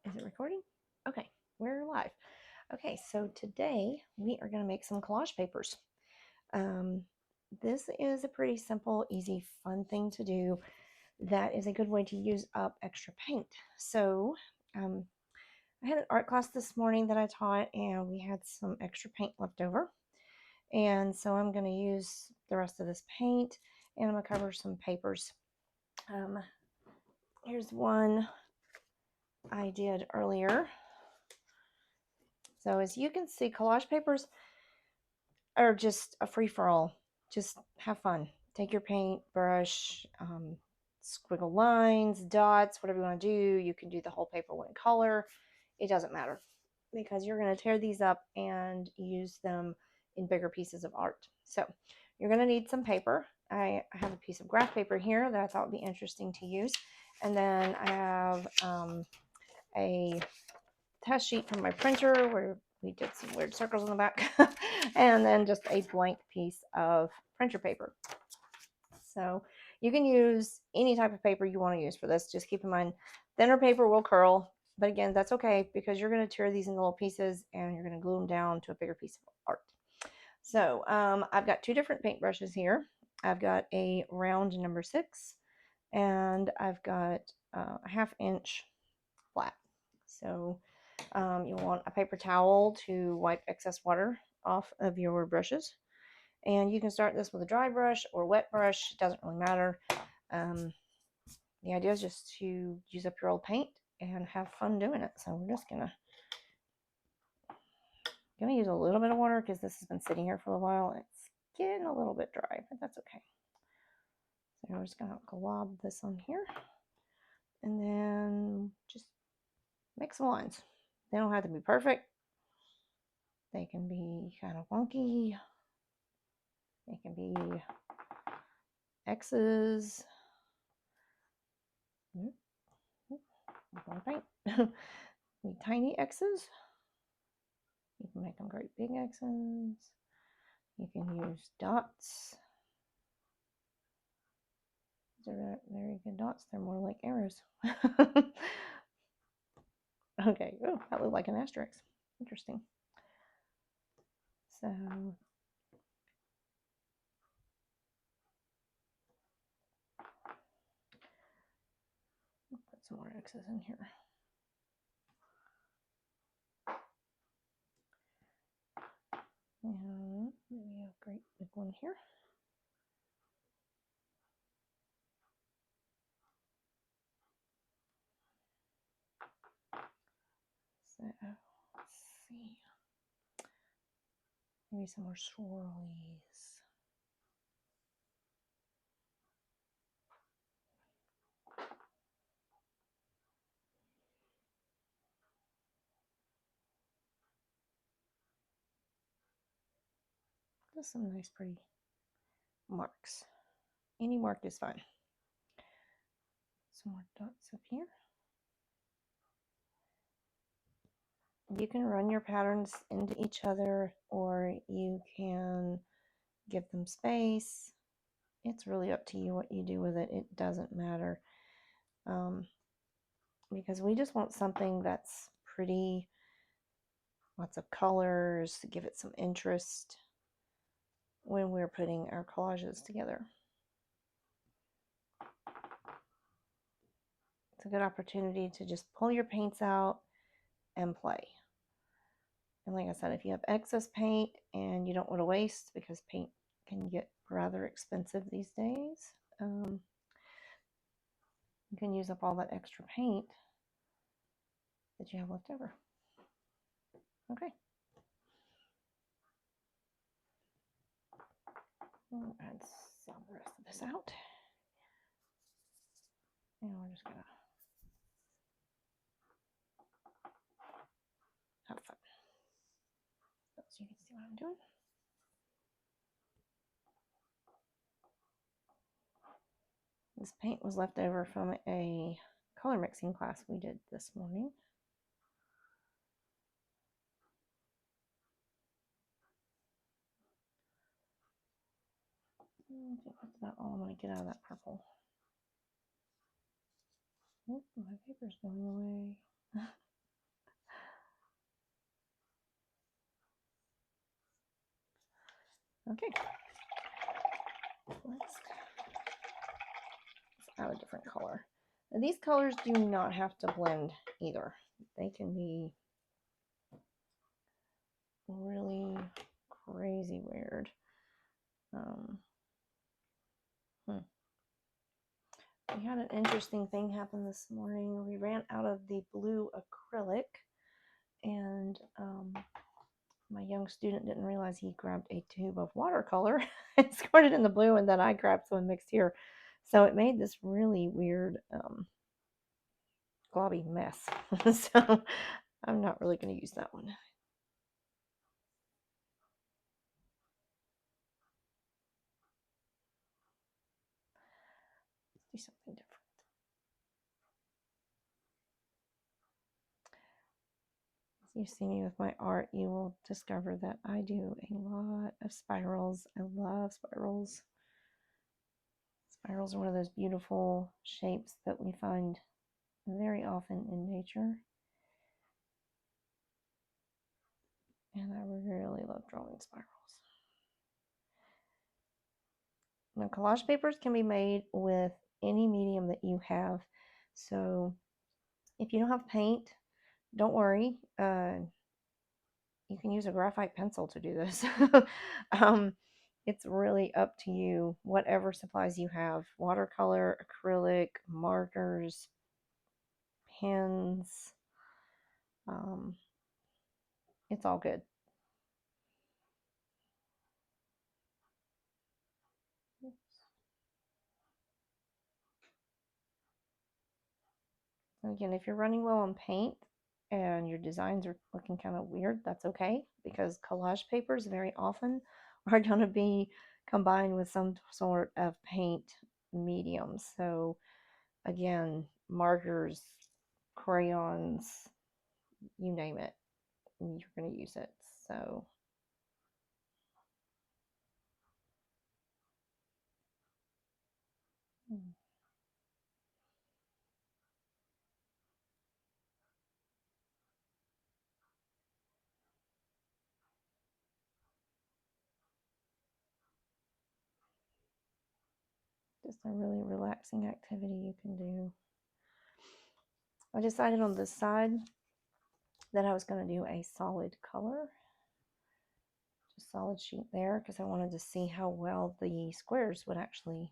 Is it recording? Okay, we're live. Okay, so today we are going to make some collage papers. This is a pretty simple, easy, fun thing to do. That is a good way to use up extra paint. So I had an art class this morning that I taught, and we had some extra paint left over. And so I'm going to use the rest of this paint, and I'm going to cover some papers. Here's one I did earlier. So as you can see, collage papers are just a free-for-all. Just have fun. Take your paint brush, squiggle lines, dots, whatever you want to do. You can do the whole paper one color. It doesn't matter because you're going to tear these up and use them in bigger pieces of art. So you're going to need some paper. I have a piece of graph paper here that I thought would be interesting to use. And then I have a test sheet from my printer where we did some weird circles on the back, and then just a blank piece of printer paper. So you can use any type of paper you want to use for this. Just keep in mind, thinner paper will curl, but again, that's okay because you're going to tear these into little pieces and you're going to glue them down to a bigger piece of art. So I've got two different paintbrushes here. I've got a round number 6, and I've got a 1/2 inch flat. So you'll want a paper towel to wipe excess water off of your brushes. And you can start this with a dry brush or wet brush. It doesn't really matter. The idea is just to use up your old paint and have fun doing it. So we're just gonna use a little bit of water because this has been sitting here for a while. It's getting a little bit dry, but that's okay. So we're just gonna glob this on here and then just make some lines. They don't have to be perfect. They can be kind of wonky. They can be X's. Need tiny X's. You can make them great big X's. You can use dots. These are very good dots. They're more like arrows. Okay. Oh, that looked like an asterisk. Interesting. So I'll put some more X's in here. And maybe a great big one here. So let's see. Maybe some more swirlies. Just some nice pretty marks. Any mark is fine. Some more dots up here. You can run your patterns into each other, or you can give them space. It's really up to you what you do with it. It doesn't matter. Because we just want something that's pretty, lots of colors to give it some interest when we're putting our collages together. It's a good opportunity to just pull your paints out and play. And like I said, if you have excess paint and you don't want to waste, because paint can get rather expensive these days, you can use up all that extra paint that you have left over. Okay. I'll add some of the rest of this out. And we're just gonna have fun. So you can see what I'm doing. This paint was left over from a color mixing class we did this morning. That's about all I'm going to get out of that purple. Oh, my paper's going away. Okay, let's add a different color. Now, these colors do not have to blend either. They can be really crazy weird. We had an interesting thing happen this morning. We ran out of the blue acrylic, and my young student didn't realize he grabbed a tube of watercolor and squirted in the blue, and then I grabbed some and mixed here. So it made this really weird globby mess. So I'm not really going to use that one. Let's do something different. As you see me with my art, you will discover that I do a lot of spirals. I love spirals. Spirals are one of those beautiful shapes that we find very often in nature. And I really love drawing spirals. Now, collage papers can be made with any medium that you have. So if you don't have paint, don't worry. You can use a graphite pencil to do this. It's really up to you, whatever supplies you have. Watercolor, acrylic, markers, pens. It's all good. Again, if you're running low on paint and your designs are looking kind of weird, that's okay, because collage papers very often are going to be combined with some sort of paint medium. So again, markers, crayons, you name it, you're going to use it. So just a really relaxing activity you can do. I decided on this side that I was going to do a solid color, just solid sheet there, because I wanted to see how well the squares would actually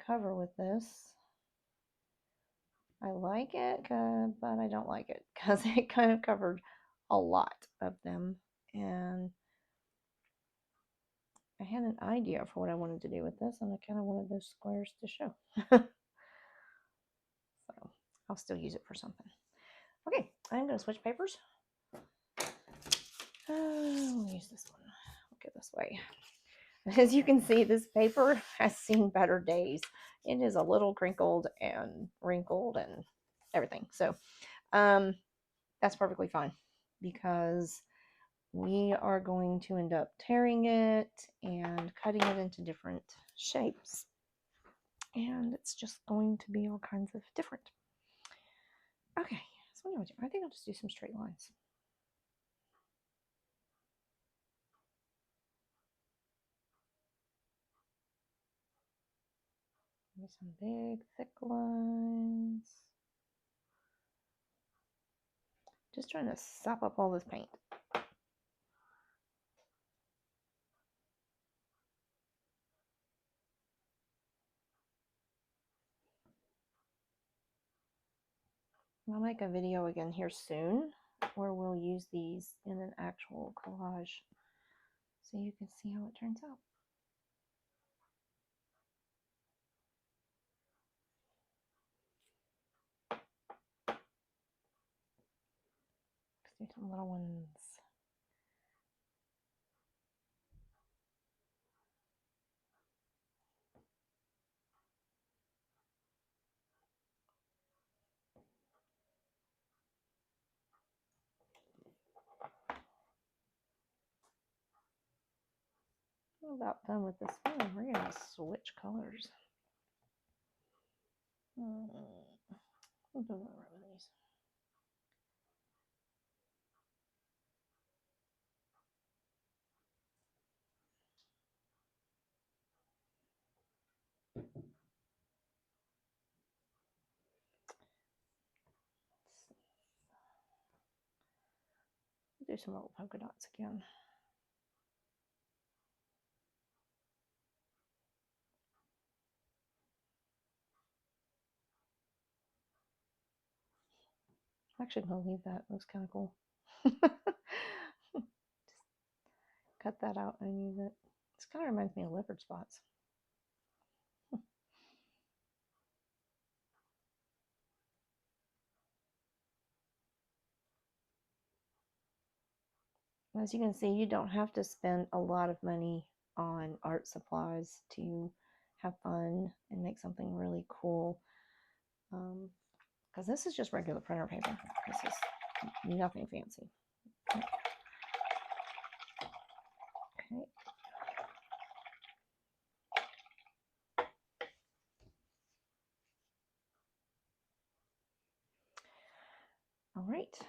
cover with this. I like it, but I don't like it because it kind of covered a lot of them, and I had an idea for what I wanted to do with this, and I kind of wanted those squares to show. So I'll still use it for something. Okay, I'm going to switch papers. We'll use this one. I'll go this way. As you can see, this paper has seen better days. It is a little crinkled and wrinkled and everything. So that's perfectly fine, because we are going to end up tearing it and cutting it into different shapes. And it's just going to be all kinds of different. Okay, so what do I do? I think I'll just do some straight lines. Maybe some big, thick lines. Just trying to sop up all this paint. I'll make a video again here soon where we'll use these in an actual collage so you can see how it turns out. Let's do some little ones. I'm about done with this one. We're going to switch colors. We'll do more of these. do some little polka dots again. I'm actually going to leave that. It looks kind of cool. Just cut that out and use it. This kind of reminds me of leopard spots. As you can see, you don't have to spend a lot of money on art supplies to have fun and make something really cool. Because this is just regular printer paper. This is nothing fancy. Okay. All right.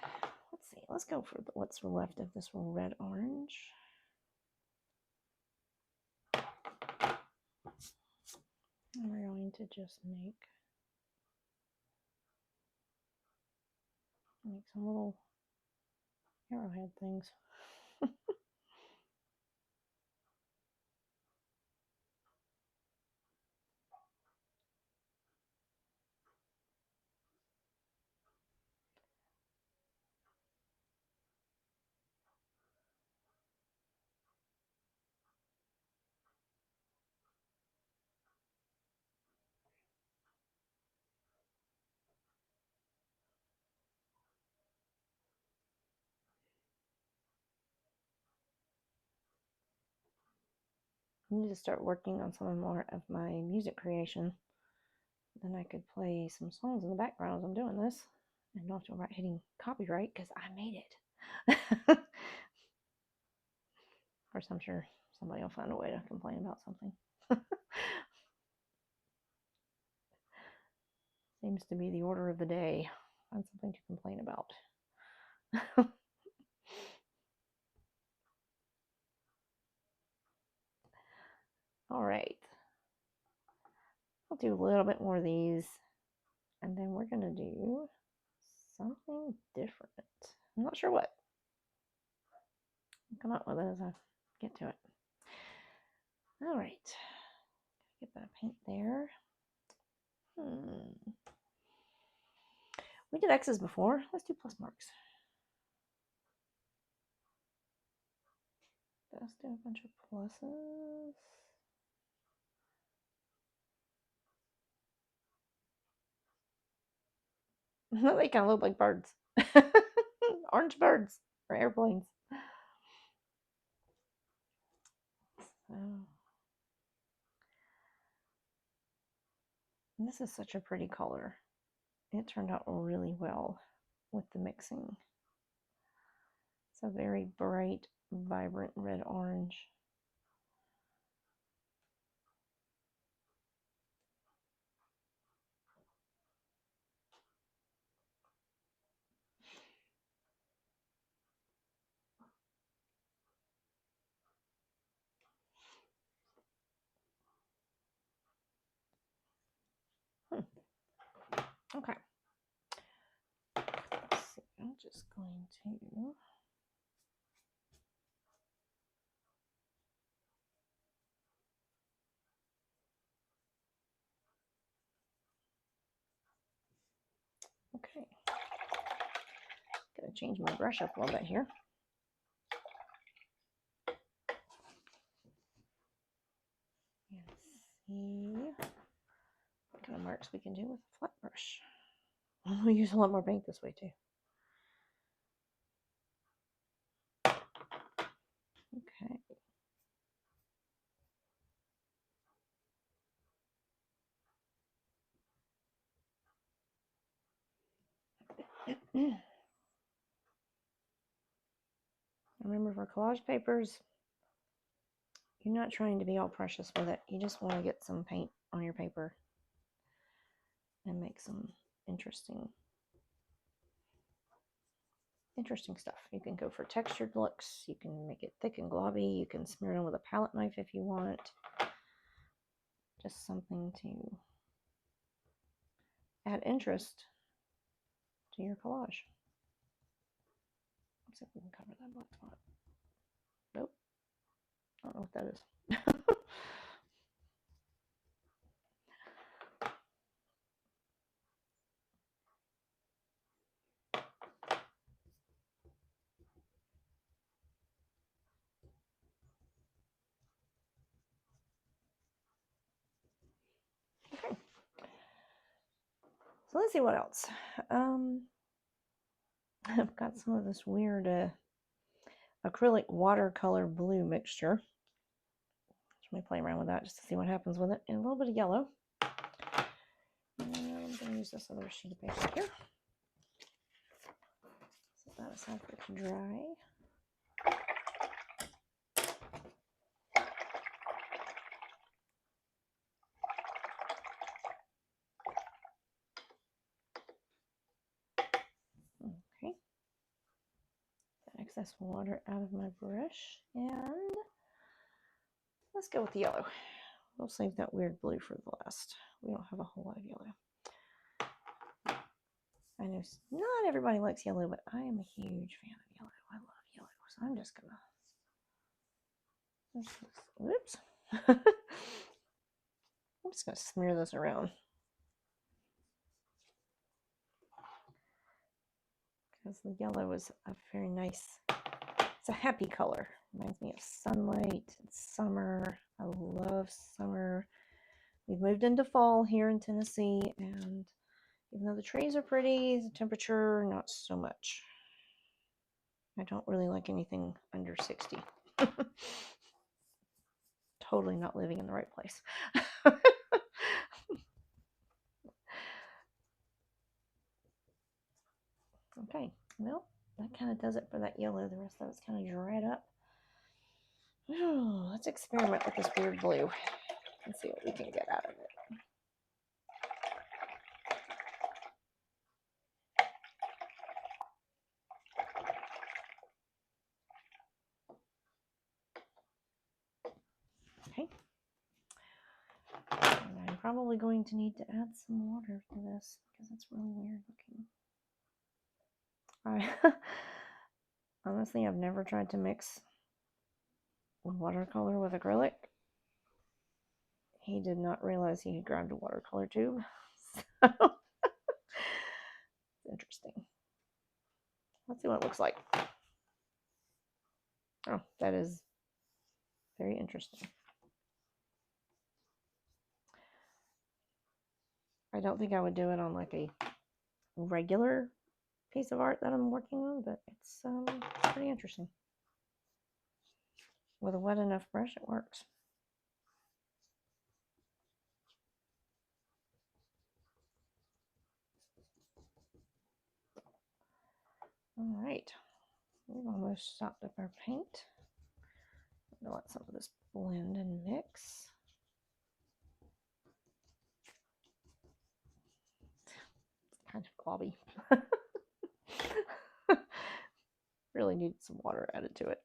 Let's see. Let's go for what's left of this red orange. And we're going to just make some little arrowhead things. I need to start working on some more of my music creation. Then I could play some songs in the background as I'm doing this and not have to worry about hitting copyright because I made it. Of course, I'm sure somebody will find a way to complain about something. Seems to be the order of the day. Find something to complain about. All right. I'll do a little bit more of these, and then we're going to do something different. I'm not sure what. I'll come up with it as I get to it. All right. Get that paint there. We did X's before. Let's do plus marks. Let's do a bunch of pluses. They kind of look like birds. Orange birds or airplanes. So, this is such a pretty color. It turned out really well with the mixing. It's a very bright, vibrant red orange. Okay. Let's see. I'm just going to okay. Gonna change my brush up a little bit here. And see what kind of marks we can do with a flat brush. We'll use a lot more paint this way too. Okay. Remember, for collage papers, you're not trying to be all precious with it. You just want to get some paint on your paper and make some interesting stuff. You can go for textured looks. You can make it thick and globby. You can smear it on with a palette knife if you want. Just something to add interest to your collage. See if we can cover that black spot. Nope. I don't know what that is. Okay. So let's see what else. I've got some of this weird acrylic watercolor blue mixture. Let me play around with that just to see what happens with it. And a little bit of yellow. And I'm going to use this other sheet of paper here. Set that aside for it to dry. Okay. Get excess water out of my brush. And let's go with the yellow. We'll save that weird blue for the last. We don't have a whole lot of yellow. I know not everybody likes yellow, but I am a huge fan of yellow. I love yellow. So I'm just going to, whoops. I'm just going to smear this around. Because the yellow is a very nice, it's a happy color. Reminds me of sunlight. It's summer. I love summer. We've moved into fall here in Tennessee, and even though the trees are pretty, the temperature, not so much. I don't really like anything under 60. Totally not living in the right place. Okay, well, that kind of does it for that yellow. The rest of it's kind of dried up. Oh, let's experiment with this weird blue and see what we can get out of it. Okay. And I'm probably going to need to add some water to this because it's really weird looking. Honestly, I've never tried to mix watercolor with acrylic. He did not realize he had grabbed a watercolor tube. So it's interesting. Let's see what it looks like. Oh, that is very interesting. I don't think I would do it on like a regular piece of art that I'm working on, but it's pretty interesting. With a wet enough brush, it works. All right, we've almost stopped up our paint. I'm gonna let some of this blend and mix. It's kind of globby. Really need some water added to it.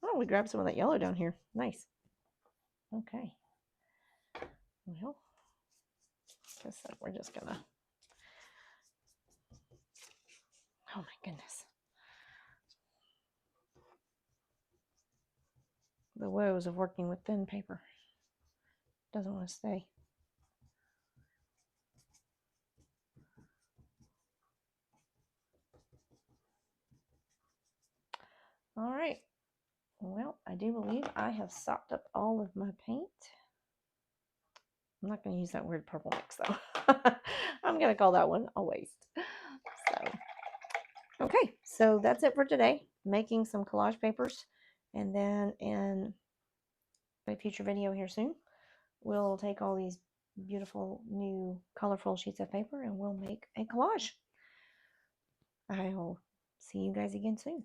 Oh, we grabbed some of that yellow down here. Nice. Okay. Well, I guess we're just gonna. Oh my goodness. The woes of working with thin paper. Doesn't want to stay. All right. Well, I do believe I have sopped up all of my paint. I'm not going to use that weird purple mix though. I'm going to call that one a waste. So, okay, so that's it for today. Making some collage papers, and then in a future video here soon, we'll take all these beautiful new colorful sheets of paper and we'll make a collage. I'll see you guys again soon.